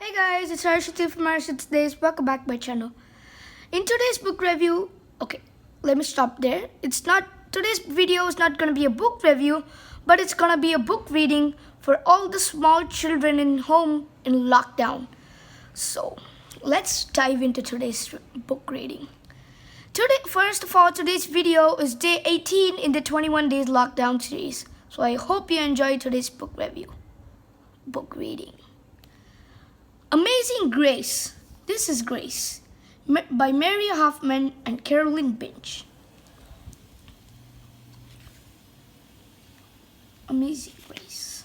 Hey guys, it's Harshith from Harshith's Days. Welcome back to my channel. In today's book review, let me stop there. Today's video is not gonna be a book review, but it's gonna be a book reading for all the small children in home in lockdown. So let's dive into today's book reading. First of all, today's video is day 18 in the 21 days lockdown series. So I hope you enjoy today's book reading. Amazing Grace. This is Grace by Mary Hoffman and Carolyn Binch. Amazing Grace.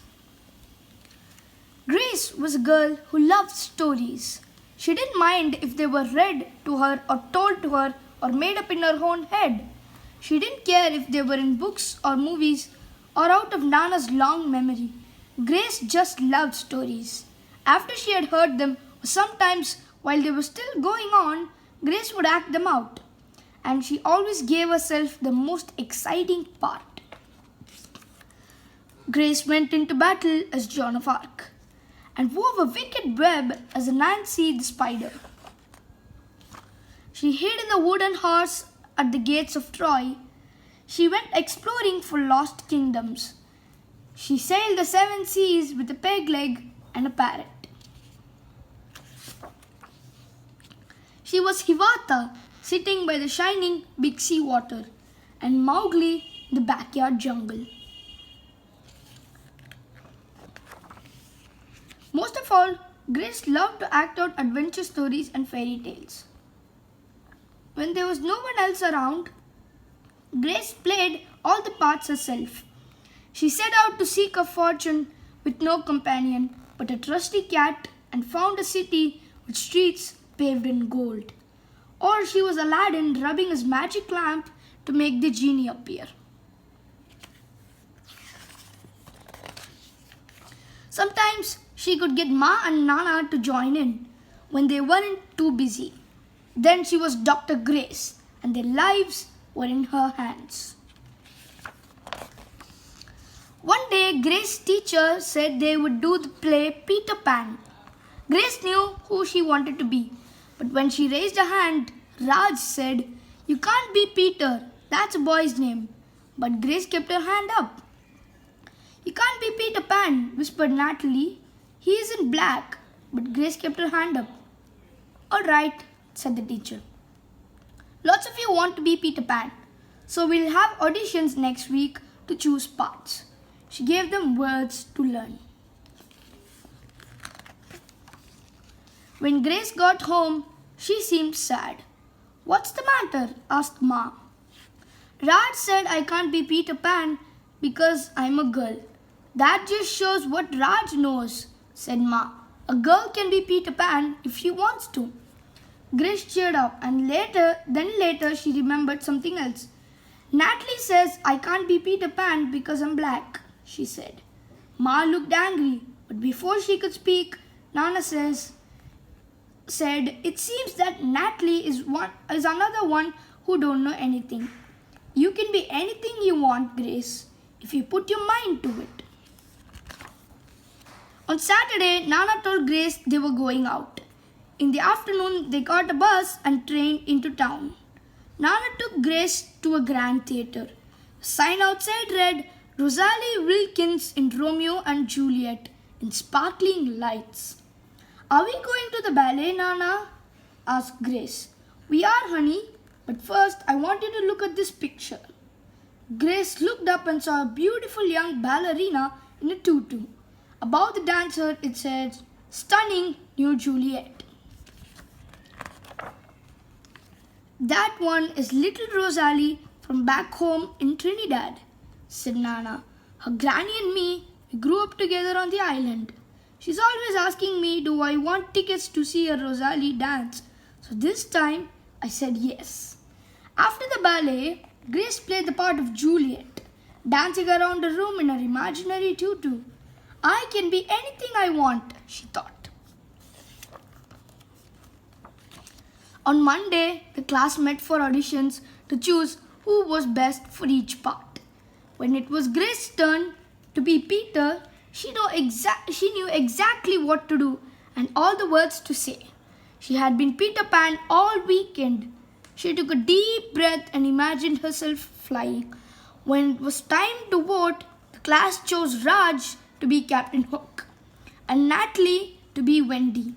Grace was a girl who loved stories. She didn't mind if they were read to her or told to her or made up in her own head. She didn't care if they were in books or movies or out of Nana's long memory. Grace just loved stories. After she had heard them, sometimes while they were still going on, Grace would act them out. And she always gave herself the most exciting part. Grace went into battle as Joan of Arc and wove a wicked web as Nancy the spider. She hid in the wooden horse at the gates of Troy. She went exploring for lost kingdoms. She sailed the 7 seas with a peg leg and a parrot. She was Hiawatha, sitting by the shining big sea water, and Mowgli in the backyard jungle. Most of all, Grace loved to act out adventure stories and fairy tales. When there was no one else around, Grace played all the parts herself. She set out to seek a fortune with no companion but a trusty cat and found a city with streets paved in gold. Or she was Aladdin rubbing his magic lamp to make the genie appear. Sometimes she could get Ma and Nana to join in when they weren't too busy. Then she was Dr. Grace and their lives were in her hands. One day, Grace's teacher said they would do the play Peter Pan. Grace knew who she wanted to be, but when she raised her hand, Raj said, "You can't be Peter, that's a boy's name." But Grace kept her hand up. "You can't be Peter Pan," whispered Natalie. "He isn't black." But Grace kept her hand up. "All right," said the teacher. "Lots of you want to be Peter Pan, so we'll have auditions next week to choose parts." She gave them words to learn. When Grace got home, she seemed sad. "What's the matter?" asked Ma. "Raj said I can't be Peter Pan because I'm a girl." "That just shows what Raj knows," said Ma. "A girl can be Peter Pan if she wants to." Grace cheered up and later she remembered something else. "Natalie says I can't be Peter Pan because I'm black," she said. Ma looked angry, but before she could speak, Nana said, "It seems that Natalie is another one who don't know anything. You can be anything you want, Grace, if you put your mind to it." On Saturday, Nana told Grace they were going out. In the afternoon, they got a bus and trained into town. Nana took Grace to a grand theatre. The sign outside read, "Rosalie Wilkins in Romeo and Juliet," in sparkling lights. "Are we going to the ballet, Nana?" asked Grace. "We are, honey, but first I want you to look at this picture." Grace looked up and saw a beautiful young ballerina in a tutu. Above the dancer it said, "Stunning New Juliet." "That one is little Rosalie from back home in Trinidad," said Nana. "Her granny and me, we grew up together on the island. She's always asking me, do I want tickets to see a Rosalie dance? So this time, I said yes." After the ballet, Grace played the part of Juliet, dancing around the room in her imaginary tutu. "I can be anything I want," she thought. On Monday, the class met for auditions to choose who was best for each part. When it was Grace's turn to be Peter, she knew exactly what to do and all the words to say. She had been Peter Pan all weekend. She took a deep breath and imagined herself flying. When it was time to vote, the class chose Raj to be Captain Hook and Natalie to be Wendy.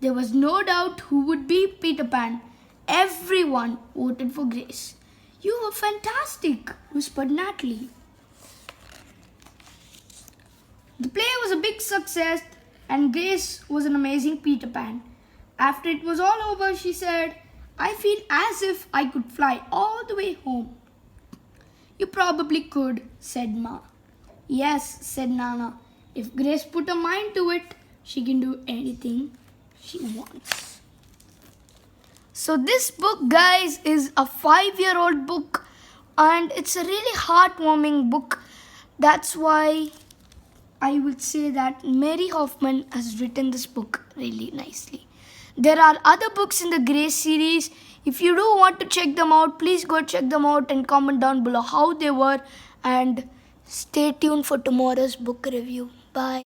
There was no doubt who would be Peter Pan. Everyone voted for Grace. "You were fantastic," whispered Natalie. The play was a big success and Grace was an amazing Peter Pan. After it was all over, she said, "I feel as if I could fly all the way home." "You probably could," said Ma. "Yes," said Nana. "If Grace put her mind to it, she can do anything she wants." So this book, guys, is a 5-year-old book and it's a really heartwarming book. That's why I would say that Mary Hoffman has written this book really nicely. There are other books in the Grace series. If you do want to check them out, please go check them out and comment down below how they were. And stay tuned for tomorrow's book review. Bye.